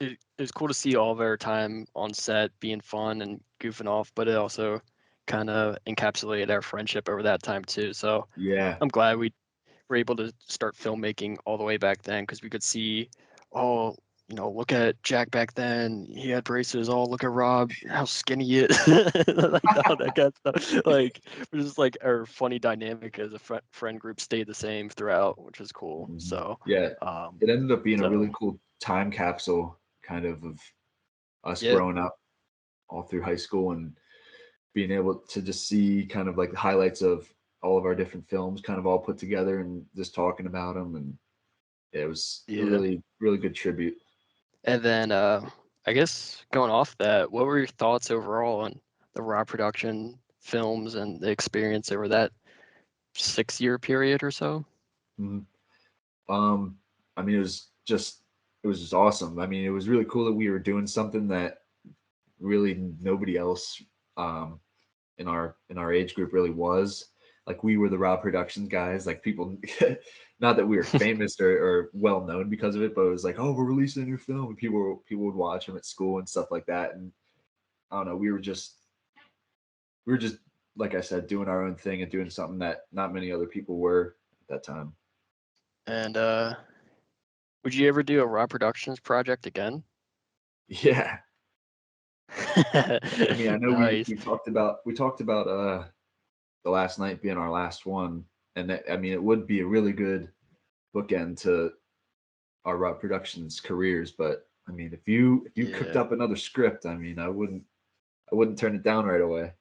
it was cool to see all of our time on set being fun and goofing off, but it also kind of encapsulated our friendship over that time too. So yeah, I'm glad we were able to start filmmaking all the way back then, because we could see, oh, you know, look at Jack back then. He had braces. Oh, look at Rob, how skinny he is. Like all that kind of stuff. Like, it was just like our funny dynamic as a friend group stayed the same throughout, which is cool. So yeah, it ended up being a really cool time capsule, kind of us growing up all through high school, and being able to just see kind of like the highlights of all of our different films kind of all put together and just talking about them. And it was a really, really good tribute. And then I guess going off that, what were your thoughts overall on the Raw Production films and the experience over that 6-year period or so? I mean, it was just awesome. I mean, it was really cool that we were doing something that really nobody else in our age group really was. like we were the Raw Productions guys. Like people, not that we were famous or well known because of it, but it was like, oh, we're releasing a new film, and people would watch them at school and stuff like that. And I don't know, we were just like I said, doing our own thing and doing something that not many other people were at that time. And would you ever do a Raw Productions project again? Yeah. I mean, I know Nice. we talked about the last night being our last one, and that, I mean, it would be a really good bookend to our Raw Productions careers. But I mean, if you cooked up another script, I mean, I wouldn't turn it down right away.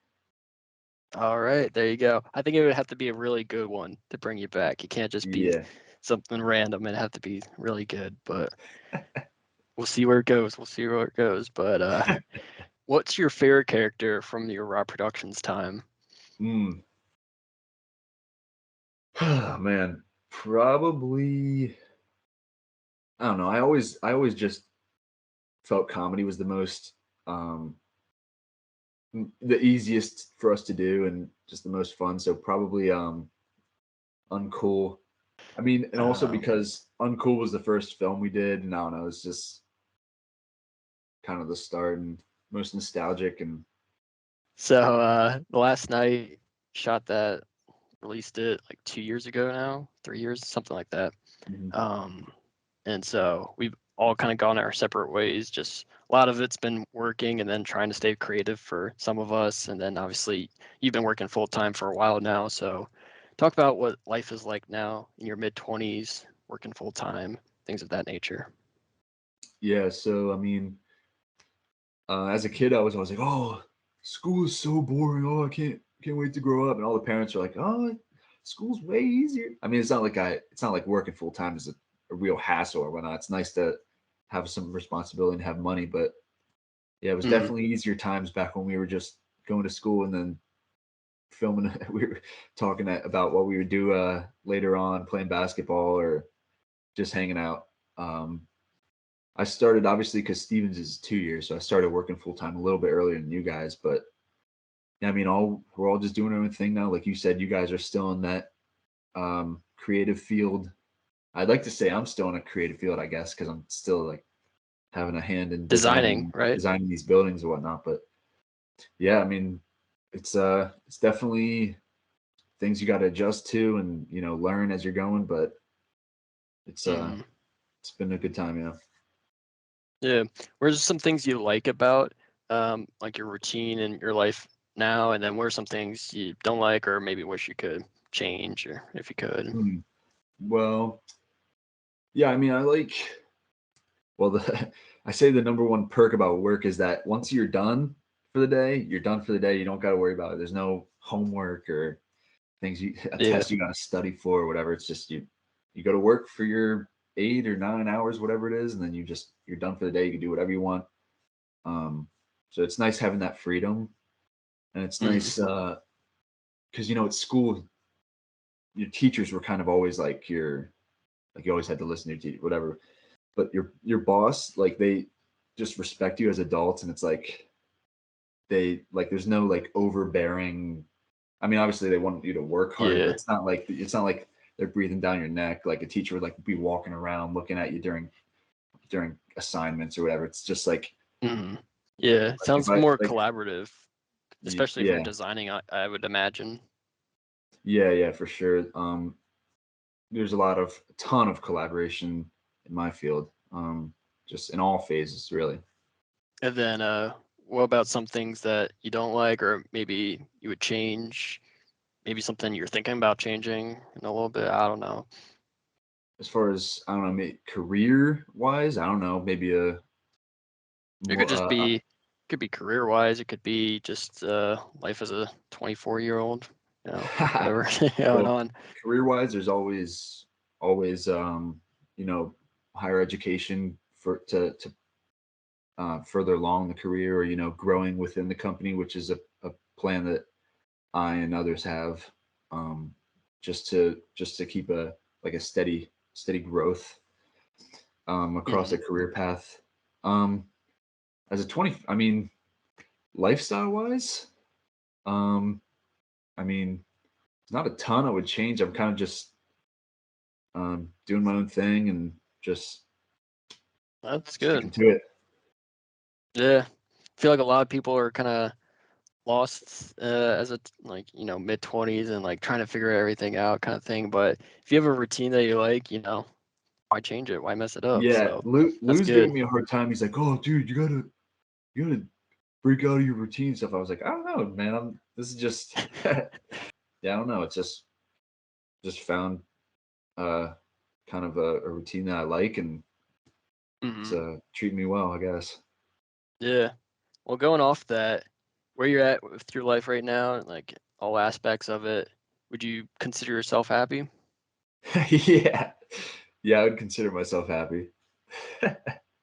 All right, there you go. I think it would have to be a really good one to bring you back. It can't just be something random. It'd have to be really good, but we'll see where it goes. But what's your favorite character from your Raw Productions time? Oh, man, probably, I don't know. I always just felt comedy was the most the easiest for us to do and just the most fun. So probably Uncool. I mean, and also because Uncool was the first film we did, and I don't know, it's just kind of the start and most nostalgic. And so last night shot that, released it like 2 years ago now, 3 years, something like that. And so we've all kind of gone our separate ways. Just a lot of it's been working and then trying to stay creative for some of us. And then obviously you've been working full time for a while now. So talk about what life is like now in your mid-20s, working full time, things of that nature. Yeah, so I mean, as a kid, I was always like, "Oh, school is so boring. Oh, I can't wait to grow up." And all the parents are like, "Oh, school's way easier." I mean, it's not like working full time is a real hassle or whatnot. It's nice to have some responsibility and have money, but yeah, it was definitely easier times back when we were just going to school and then filming. We were talking about what we would do later on, playing basketball or just hanging out. I started obviously because Stevens is 2 years, so I started working full time a little bit earlier than you guys. But I mean, we're all just doing our own thing now. Like you said, you guys are still in that creative field. I'd like to say I'm still in a creative field, I guess, because I'm still like having a hand in Designing, right? Designing these buildings and whatnot. But yeah, I mean, it's definitely things you got to adjust to and learn as you're going. But it's been a good time, yeah. Yeah. Where's some things you like about like your routine and your life now, and then what are some things you don't like or maybe wish you could change, or if you could? Well, yeah, I mean, I say the number one perk about work is that once you're done for the day, you're done for the day. You don't got to worry about it. There's no homework or things test you got to study for or whatever. It's just you go to work for your 8 or 9 hours, whatever it is, and then you're done for the day. You can do whatever you want. So it's nice having that freedom, and it's nice because at school, your teachers were kind of always like you always had to listen to your teacher, whatever. But your boss, like they just respect you as adults, and it's like there's no like overbearing. I mean, obviously they want you to work hard, but it's not like they're breathing down your neck like a teacher would like be walking around looking at you during assignments or whatever. It's just like yeah, it sounds more collaborative, especially if you're designing, I would imagine. Yeah, for sure. There's a ton of collaboration in my field, just in all phases, really. And then what about some things that you don't like or maybe you would change? Maybe something you're thinking about changing in a little bit. I don't know. As far as, I don't know, maybe career wise, I don't know, maybe it could just be career wise. It could be just life as a 24-year-old, whatever going on. Career wise, there's always higher education to further along the career, or growing within the company, which is a plan that I and others have, just to keep a steady growth across a career path. As a 20, I mean, lifestyle wise, I mean, not a ton I would change. I'm kind of just doing my own thing and just That's sticking good. to it. Yeah, I feel like a lot of people are kind of lost as a mid-20s and like trying to figure everything out kind of thing. But if you have a routine that you like, why change it? Why mess it up? Yeah, So that's Lou's good. giving me a hard time. He's like, "Oh, dude, you gotta break out of your routine stuff." I was like, "I don't know, man. This is just yeah, I don't know. It's just found kind of a routine that I like, and it's treating me well, I guess." Yeah. Well, going off that, where you're at with your life right now, and like all aspects of it, would you consider yourself happy? Yeah, I would consider myself happy.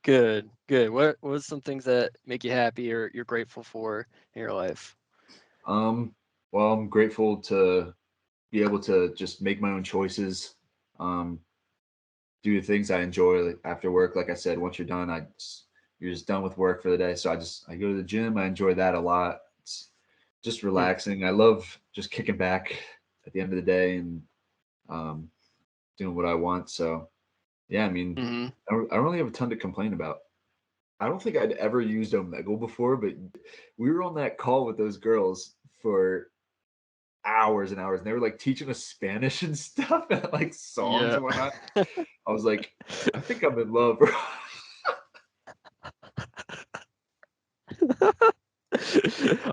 Good, good. What was some things that make you happy or you're grateful for in your life? Well, I'm grateful to be able to just make my own choices, do the things I enjoy like, after work. Like I said, once you're done, you're just done with work for the day. So I go to the gym. I enjoy that a lot. It's just relaxing. I love just kicking back at the end of the day and doing what I want. So yeah, I mean, I don't really have a ton to complain about. I don't think I'd ever used Omegle before, but we were on that call with those girls for hours and hours, and they were like teaching us Spanish and stuff and like songs Yeah. and whatnot. I was like, I think I'm in love.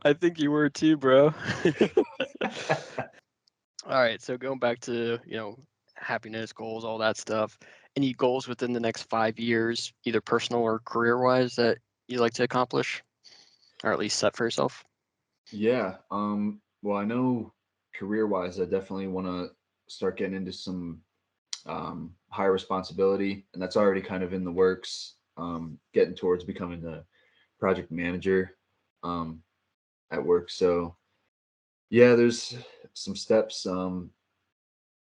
I think you were too, bro. All right, so going back to, happiness, goals, all that stuff. Any goals within the next 5 years, either personal or career-wise, that you'd like to accomplish, or at least set for yourself? Yeah. Well, I know career-wise, I definitely want to start getting into some higher responsibility, and that's already kind of in the works. Getting towards becoming a project manager at work. So yeah, there's some steps.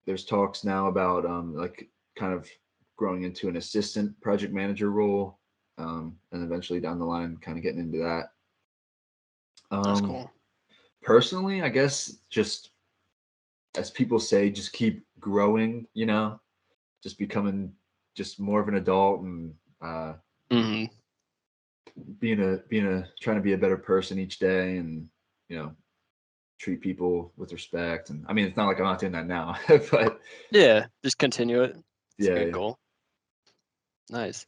There's talks now about like kind of growing into an assistant project manager role, and eventually down the line, kind of getting into that. That's cool. Personally, I guess just as people say, just keep growing. Just becoming just more of an adult and being a trying to be a better person each day, and you know treat people with respect. And I mean, it's not like I'm not doing that now, but Yeah, just continue it. It's a yeah, good goal. Nice.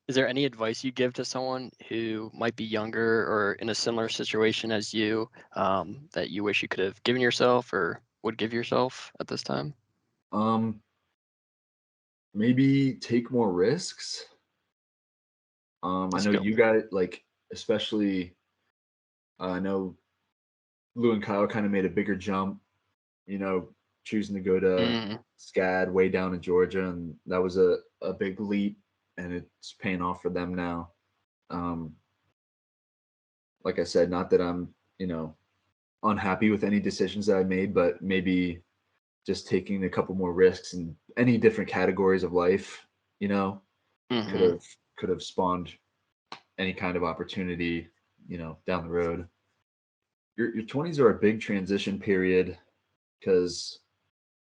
Is there any advice you give to someone who might be younger or in a similar situation as you, that you wish you could have given yourself or would give yourself at this time? um, maybe take more risks. I That's know good. you guys like, especially. I know Lou and Kyle kind of made a bigger jump. You know, choosing to go to SCAD way down in Georgia, and that was a big leap, and it's paying off for them now. Um, like I said, not that I'm unhappy with any decisions that I made, but maybe just taking a couple more risks in any different categories of life, you know, could have could have spawned any kind of opportunity, down the road. Your 20s are a big transition period because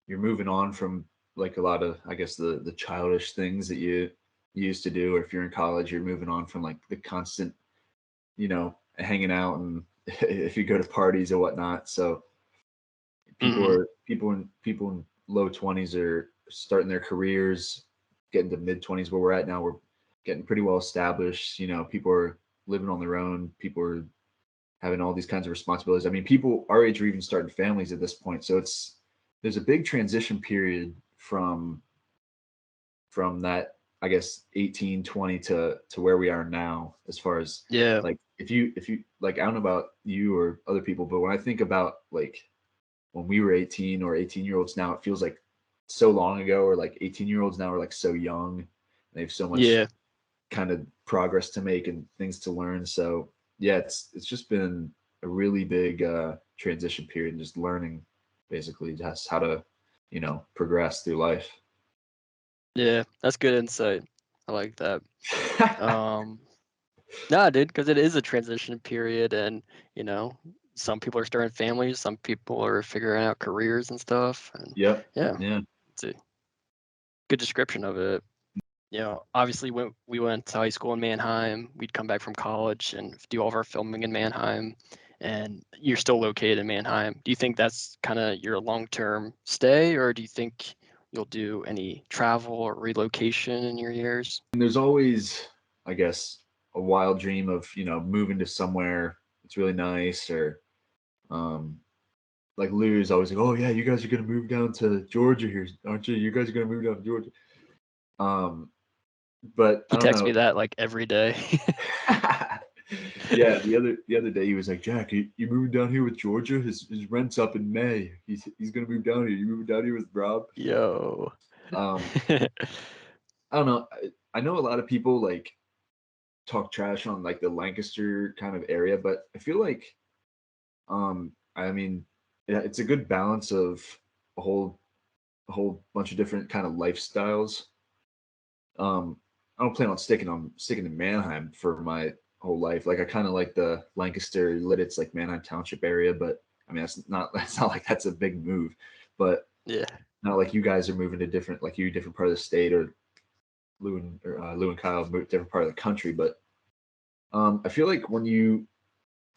you're moving on from like a lot of, I guess, the childish things that you used to do. Or if you're in college, you're moving on from like the constant, hanging out, and if you go to parties or whatnot. So people in low 20s are starting their careers, getting to mid 20s where we're at now. We're getting pretty well established. People are living on their own. People are having all these kinds of responsibilities. I mean, people our age are even starting families at this point. So there's a big transition period from that, I guess, 18, 20 to where we are now, as far as like if you like, I don't know about you or other people, but when I think about like when we were 18 or 18-year-olds now, it feels like so long ago. Or like 18-year-olds now are like so young. They have so much kind of progress to make and things to learn. So yeah, it's just been a really big transition period, and just learning basically just how to progress through life. Yeah, that's good insight. I like that. Nah, dude, because it is a transition period, and some people are starting families, some people are figuring out careers and stuff. And yeah, it's a good description of it. Obviously when we went to high school in Mannheim, we'd come back from college and do all of our filming in Mannheim, and you're still located in Mannheim. Do you think that's kind of your long-term stay, or do you think you'll do any travel or relocation in your years? And there's always, I guess, a wild dream of, moving to somewhere that's really nice, or like Lou's always like, oh yeah, you guys are gonna move down to Georgia here, aren't you? You guys are gonna move down to Georgia. But He texts me that like every day. Yeah, the other day he was like, Jack, you moving down here with Georgia? His rent's up in May. He's gonna move down here. You moving down here with Rob? Yo. I don't know. I know a lot of people like talk trash on like the Lancaster kind of area, but I feel like I mean it's a good balance of a whole bunch of different kind of lifestyles. I don't plan on sticking in Mannheim for my whole life. Like I kind of like the Lancaster, Lidditz, like Mannheim Township area, but I mean that's not like that's a big move. But yeah, not like you guys are moving to different part of the state, or Lou and Kyle moved to different part of the country. But I feel like when you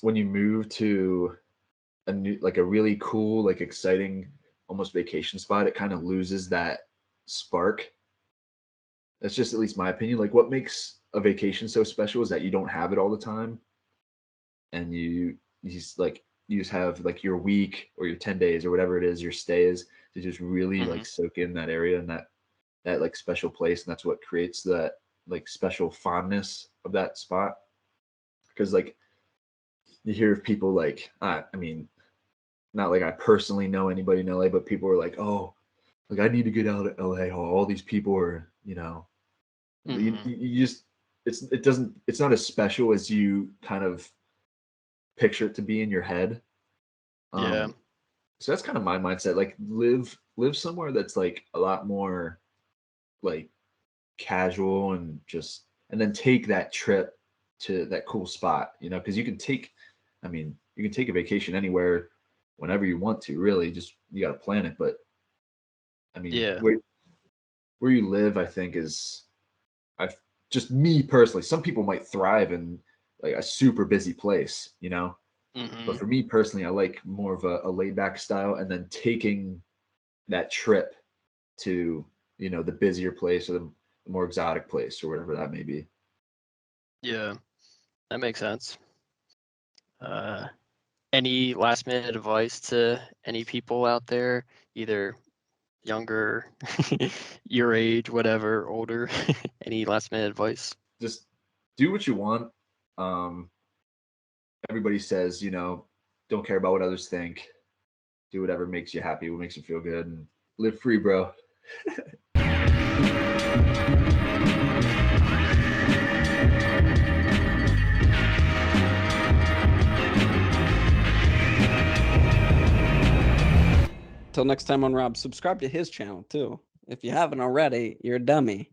move to a new, like a really cool, like exciting, almost vacation spot, it kind of loses that spark. That's just at least my opinion. Like what makes a vacation so special is that you don't have it all the time, and you just have like your week or your 10 days or whatever it is your stay is, to just really like soak in that area and that like special place, and that's what creates that like special fondness of that spot. Because like you hear of people like I mean, not like I personally know anybody in LA, but people are like, oh, like I need to get out of LA. All these people are, you just it's not as special as you kind of picture it to be in your head. Yeah. So that's kind of my mindset. Like live somewhere that's like a lot more like casual, and then take that trip to that cool spot, because you can take a vacation anywhere whenever you want to, really. Just you got to plan it. But I mean, where you live, I think just me personally, some people might thrive in like a super busy place, but for me personally, I like more of a laid back style, and then taking that trip to, the busier place, or the more exotic place, or whatever that may be. Yeah, that makes sense. Any last minute advice to any people out there, either younger, your age, whatever, older? Any last minute advice? Just do what you want. Everybody says, don't care about what others think. Do whatever makes you happy, what makes you feel good, and live free, bro. Till next time on Rob, subscribe to his channel too. If you haven't already, you're a dummy.